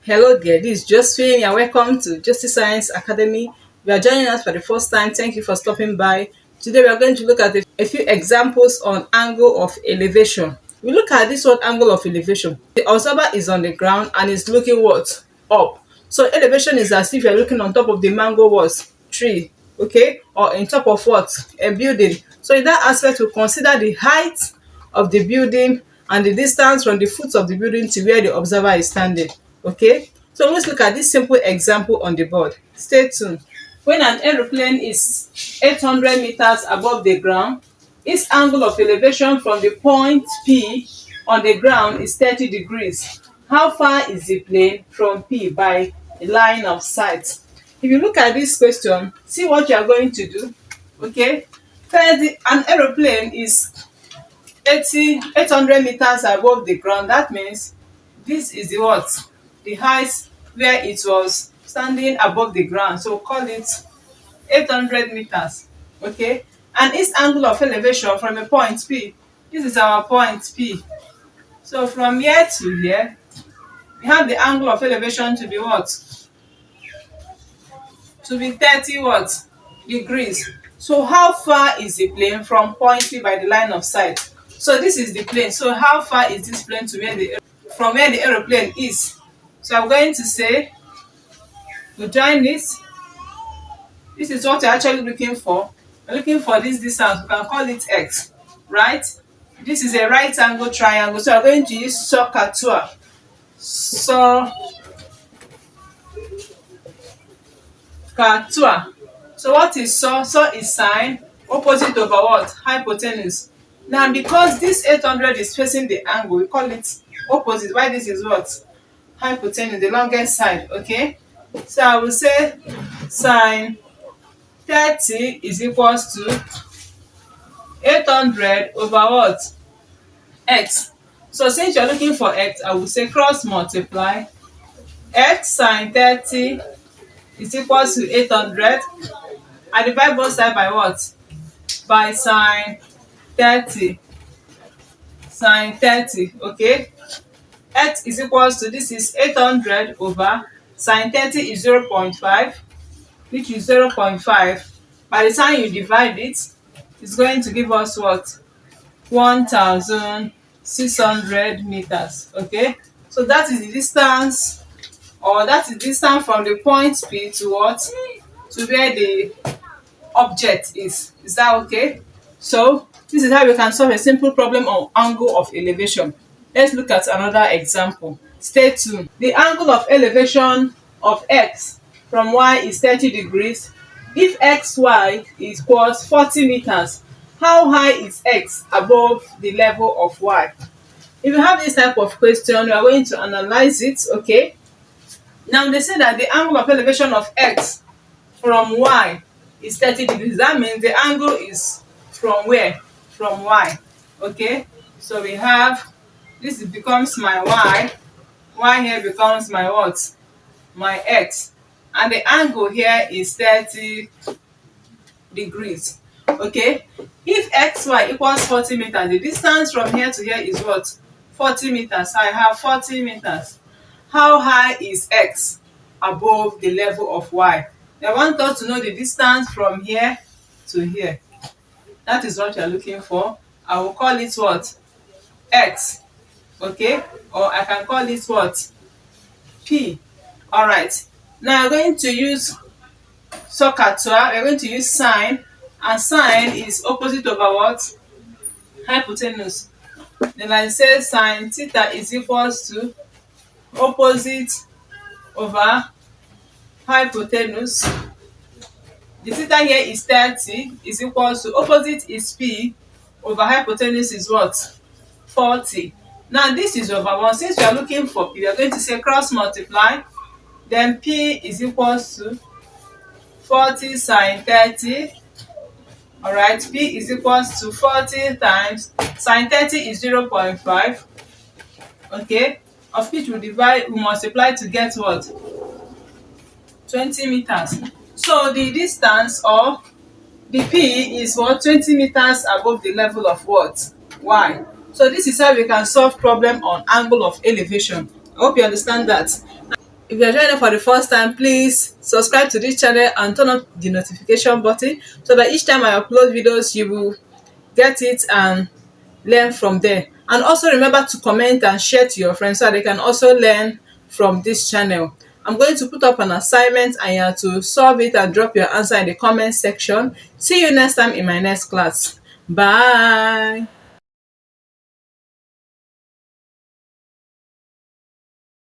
Hello there, this is Josephine. You're welcome to Justice Science Academy. If you are joining us for the first time, thank you for stopping by. Today we are going to look at a few examples on angle of elevation. We look at this one angle of elevation. The observer is on the ground and is looking what? Up. So elevation is as if you're looking on top of the mango what? Tree. Okay? Or on top of what? A building. So in that aspect, we consider the height of the building and the distance from the foot of the building to where the observer is standing. Okay, so let's look at this simple example on the board. Stay tuned. When an aeroplane is 800 meters above the ground, its angle of elevation from the point P on the ground is 30 degrees. How far is the plane from P by line of sight? If you look at this question, see what you are going to do. Okay, first, an aeroplane is 800 meters above the ground. That means this is the what? The height where it was standing above the ground. So call it 800 meters. Okay, and its angle of elevation from a point P. This is our point P. So from here to here, we have the angle of elevation to be what? To be 30 what? Degrees. So how far is the plane from point P by the line of sight? So this is the plane. So how far is this plane to from where the aeroplane is? So I'm going to say, to join this. This is what you're actually looking for. You're looking for this distance. We can call it x, right? This is a right angle triangle. So I'm going to use SOHCAHTOA. SOHCAHTOA. So what is So? So is sine. Opposite over what? Hypotenuse. Now because this 800 is facing the angle, we call it opposite. Why this is what? Hypotenuse, the longest side. Okay, so I will say sine 30 is equals to 800 over what? X. So since you're looking for x, I will say cross multiply. X sine 30 is equals to 800. I divide both sides by what? By sine 30. Sine 30. Okay, x is equals to, this is 800 over sine 30 is 0.5, which is 0.5. By the time you divide it, it's going to give us what? 1600 meters. Okay, so that is the distance, or that is distance from the point P to what? To where the object is. Is that okay? So this is how we can solve a simple problem on angle of elevation. Let's look at another example. Stay tuned. The angle of elevation of x from y is 30 degrees. If xy is equals 40 meters, how high is x above the level of y? If you have this type of question, we are going to analyze it. Okay, now they say that the angle of elevation of x from y is 30 degrees. That means the angle is from where? From y. Okay, so we have, this becomes my y here becomes my what? My x, and the angle here is 30 degrees. Okay, if xy equals 40 meters, the distance from here to here is what? 40 meters. I have 40 meters. How high is x above the level of y? They want us to know the distance from here to here. That is what you are looking for. I will call it what? X. Okay, or I can call it what? P. All right, now we're going to use SOHCAHTOA. We're going to use sine, and sine is opposite over what? Hypotenuse. Then I say sine theta is equals to opposite over hypotenuse. The theta here is 30 is equals to, opposite is P over hypotenuse is what? 40. Now this is over 1. Since we are looking for P, we are going to say cross multiply. Then P is equals to 40 sine 30. Alright, P is equals to 40 times sine 30 is 0.5. Okay, of which we multiply to get what? 20 meters. So the distance, or the P, is what? 20 meters above the level of what? Y. So this is how we can solve problem on angle of elevation. I hope you understand that. If you're joining for the first time, please subscribe to this channel and turn on the notification button so that each time I upload videos, you will get it and learn from there. And also remember to comment and share to your friends so that they can also learn from this channel. I'm going to put up an assignment and you have to solve it and drop your answer in the comment section. See you next time in my next class. Bye.